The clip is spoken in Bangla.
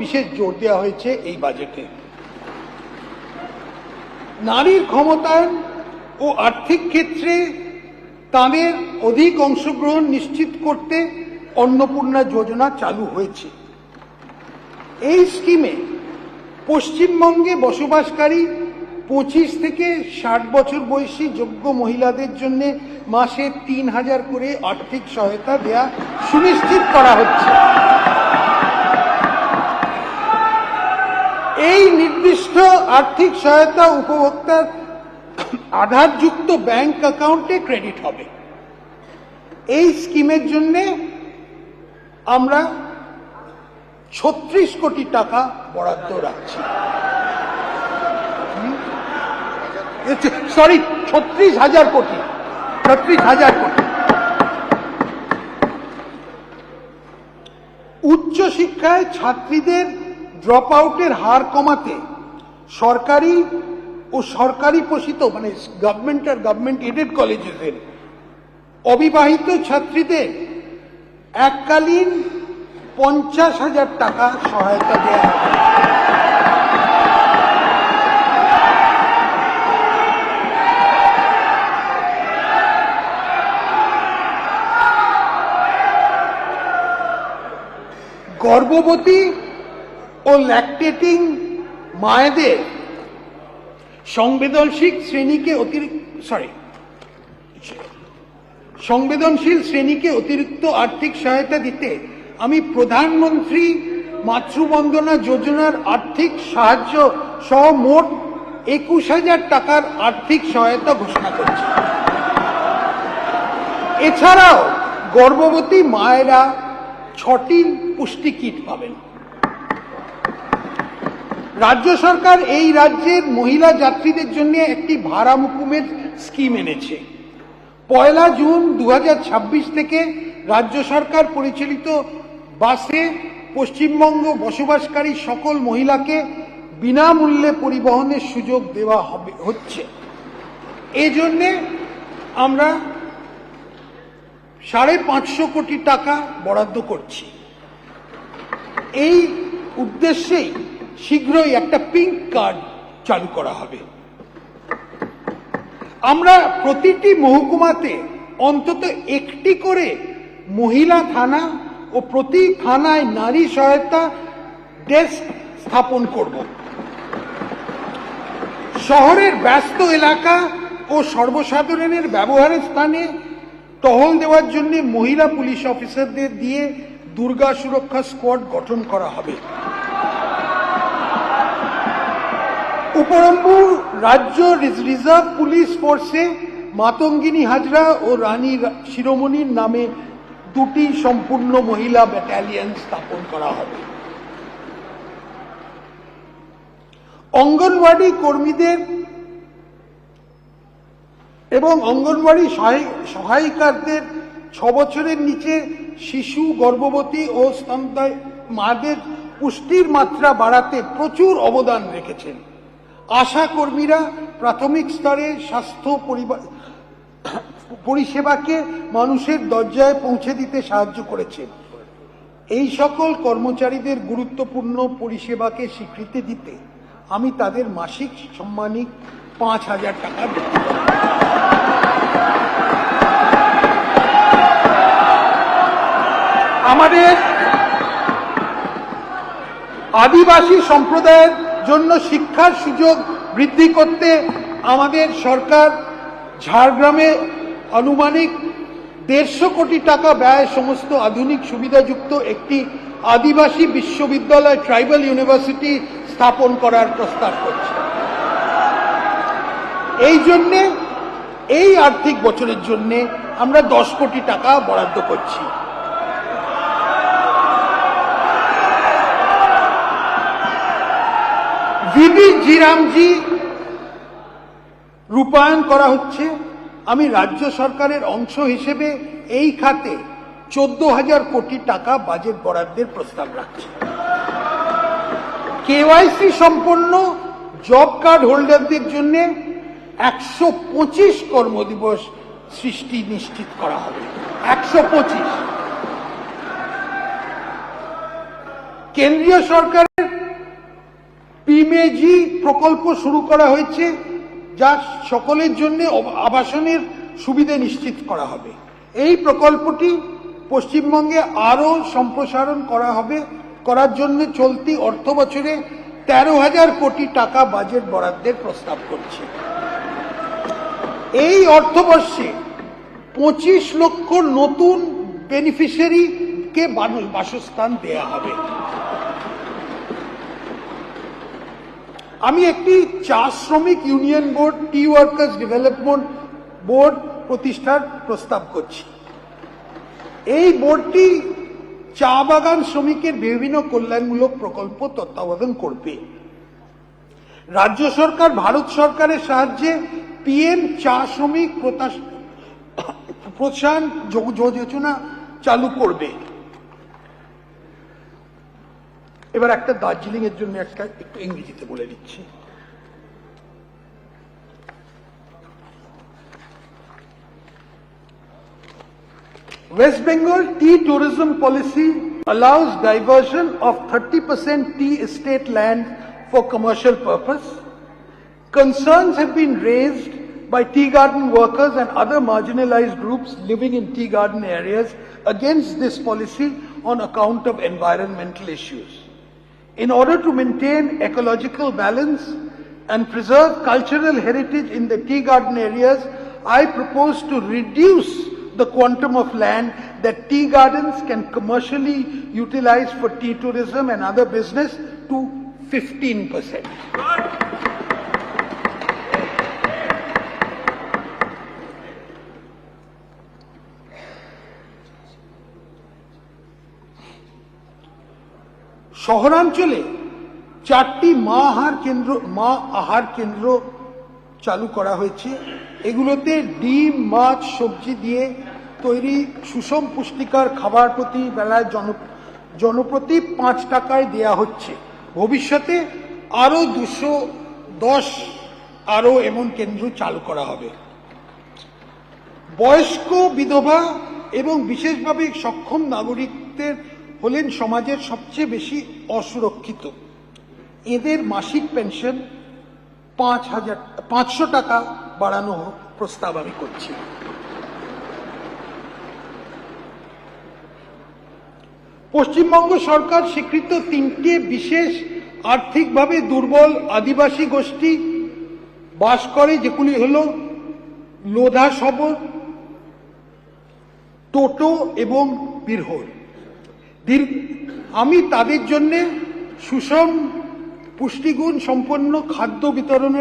বিশেষ জোর দেওয়া হয়েছে এই বাজেটে। নারীর ক্ষমতায়ন ও আর্থিক ক্ষেত্রে তাদের অধিক অংশগ্রহণ নিশ্চিত করতে অন্নপূর্ণা যোজনা চালু হয়েছে। এই স্কিমে পশ্চিমবঙ্গে বসবাসকারী 25 থেকে 60 বছর বয়সী যোগ্য মহিলাদের জন্য মাসে 3000 করে আর্থিক সহায়তা দেয়া সুনিশ্চিত করা হচ্ছে। এই নির্দিষ্ট আর্থিক সহায়তা উপভোক্তার আধারযুক্ত ব্যাংক অ্যাকাউন্টে ক্রেডিট হবে। এই স্কিমের জন্য আমরা 36 কোটি টাকা বরাদ্দ রাখছি। সরি, 36,000 কোটি। উচ্চশিক্ষায় ছাত্রীদের ড্রপ আউটের হার কমাতে সরকারি ও সরকারি পোষিত মানে গভর্নমেন্ট আর গভর্নমেন্ট এডেড কলেজের অবিবাহিত ছাত্রীদের এককালীন 50,000 টাকা সহায়তা দেওয়া হবে। গর্ভবতী ও ল্যাকটেটিং মায়েদের সংবেদনশীল শ্রেণীকে অতিরিক্ত আর্থিক সহায়তা দিতে আমি প্রধানমন্ত্রী মাতৃবন্দনা যোজনার আর্থিক সাহায্য সহ মোট 21,000 টাকার আর্থিক সহায়তা ঘোষণা করছি। এছাড়াও গর্ভবতী মায়েরা 6টি পুষ্টি কিট পাবেন। রাজ্য সরকার এই রাজ্যের মহিলা যাত্রীদের জন্য একটি ভাড়া মকুমের স্কিম এনেছে। 1 জুন 2026 থেকে রাজ্য সরকার পরিচালিত বাসে পশ্চিমবঙ্গ বসবাসকারী সকল মহিলাকে বিনামূল্যে পরিবহনের সুযোগ দেওয়া হচ্ছে। এই জন্যে আমরা 550 কোটি টাকা বরাদ্দ করছি। এই উদ্দেশ্যেই শীঘ্রই একটা পিঙ্ক কার্ড চালু করা হবে। আমরা প্রতিটি মহকুমাতে অন্তত একটি করে মহিলা থানা ও প্রতি থানায় নারী সহায়তা ডেস্ক স্থাপন করব। শহরের ব্যস্ত এলাকা ও সর্বসাধারণের ব্যবহারের স্থানে টহল দেওয়ার জন্য মহিলা পুলিশ অফিসারদের দিয়ে দুর্গা সুরক্ষা স্কোয়াড গঠন করা হবে। উপরম্বু রাজ্য রিজার্ভ পুলিশ ফোর্সে মাতঙ্গিনী হাজরা ও রানী শিরোমণির নামে 2টি সম্পূর্ণ মহিলা ব্যাটালিয়ন স্থাপন করা হবে। অঙ্গনওয়াড়ি কর্মীদের এবং অঙ্গনওয়াড়ি সহায়িকাদের 6 বছরের নিচে শিশু, গর্ভবতী ও স্তন্যদায়ী মাদের পুষ্টির মাত্রা বাড়াতে প্রচুর অবদান রেখেছেন। আশা কর্মীরা প্রাথমিক স্তরে স্বাস্থ্য পরিষেবাকে মানুষের দরজায় পৌঁছে দিতে সাহায্য করেছেন। এই সকল কর্মচারীদের গুরুত্বপূর্ণ পরিষেবাকে স্বীকৃতি দিতে আমি তাদের মাসিক সম্মানিক 5,000 টাকা দেব। আমাদের আদিবাসী সম্প্রদায়ের জন্য শিক্ষার সুযোগ বৃদ্ধি করতে আমাদের সরকার ঝাড়গ্রামে আনুমানিক 150 কোটি টাকা ব্যয়ে সমস্ত আধুনিক সুবিধাযুক্ত একটি আদিবাসী বিশ্ববিদ্যালয় ট্রাইবাল ইউনিভার্সিটি স্থাপন করার প্রস্তাব করছে। এই জন্যে এই আর্থিক বছরের জন্য আমরা 10 কোটি টাকা বরাদ্দ করছি। বিবি জিরামজি রূপায়ণ করা হচ্ছে। আমি রাজ্য সরকারের অংশ হিসেবে এই খাতে 14,000 কোটি টাকা বাজেট বরাদ্দের প্রস্তাব রাখছি। কেওয়াইসি সম্পন্ন জব কার্ড হোল্ডারদের জন্য 125 কর্মদিবস সৃষ্টি নিশ্চিত করা হবে। 125। কেন্দ্রীয় সরকারের পিএমএজি প্রকল্প শুরু করা হয়েছে, যা সকলের জন্য আবাসনের সুবিধা নিশ্চিত করা হবে। এই প্রকল্পটি পশ্চিমবঙ্গে আরও সম্প্রসারণ করার জন্য চলতি অর্থ বছরে 13,000 কোটি টাকা বাজেট বরাদ্দের প্রস্তাব করছে। এই অর্থবর্ষে 25 লক্ষ নতুন বেনিফিশিয়ারিকে বাসস্থান দেয়া হবে। আমি একটি চা শ্রমিক ইউনিয়ন বোর্ড, টি ওয়ার্কার্স ডেভেলপমেন্ট বোর্ড প্রতিষ্ঠার প্রস্তাব করছি। এই বোর্ডটি চা বাগান শ্রমিকের বিভিন্ন কল্যাণমূলক প্রকল্প তত্ত্বাবধান করবে। রাজ্য সরকার ভারত সরকারের সাহায্যে পিএম চা শ্রমিক প্রোৎসাহন যোজনা চালু করবে। এবার একটা দার্জিলিং এর জন্য একটু ইংরেজিতে বলে দিচ্ছি। West Bengal tea tourism policy allows diversion of 30% tea estate land for commercial purpose. Concerns have been raised by tea garden workers and other marginalized groups living in tea garden areas against this policy on account of environmental issues. In order to maintain ecological balance and preserve cultural heritage in the tea garden areas, I propose to reduce the quantum of land that tea gardens can commercially utilize for tea tourism and other business to 15%. শহরাঞ্চলে 4টি মা আহার কেন্দ্র চালু করা হয়েছে। এগুলোতে ডিম, মাছ, সবজি দিয়ে তৈরি সুষম পুষ্টিকর খাবার প্রতি বেলায় জনপ্রতি 5 টাকায় দেয়া হচ্ছে। ভবিষ্যতে আরো 210 এমন কেন্দ্র চালু করা হবে। বয়স্ক, বিধবা এবং বিশেষভাবে সক্ষম নাগরিকদের হলেন সমাজের সবচেয়ে বেশি অসুরক্ষিত। এদের মাসিক পেনশন 500 টাকা বাড়ানো প্রস্তাব আমি করছি। পশ্চিমবঙ্গ সরকার স্বীকৃত 3টে বিশেষ আর্থিকভাবে দুর্বল আদিবাসী গোষ্ঠী বাস করে, যেগুলি হল লোধা সবর, টোটো এবং বিরহর। আমি তাদের জন্য সুষম পুষ্টিগুণ সম্পন্ন খাদ্য বিতরণের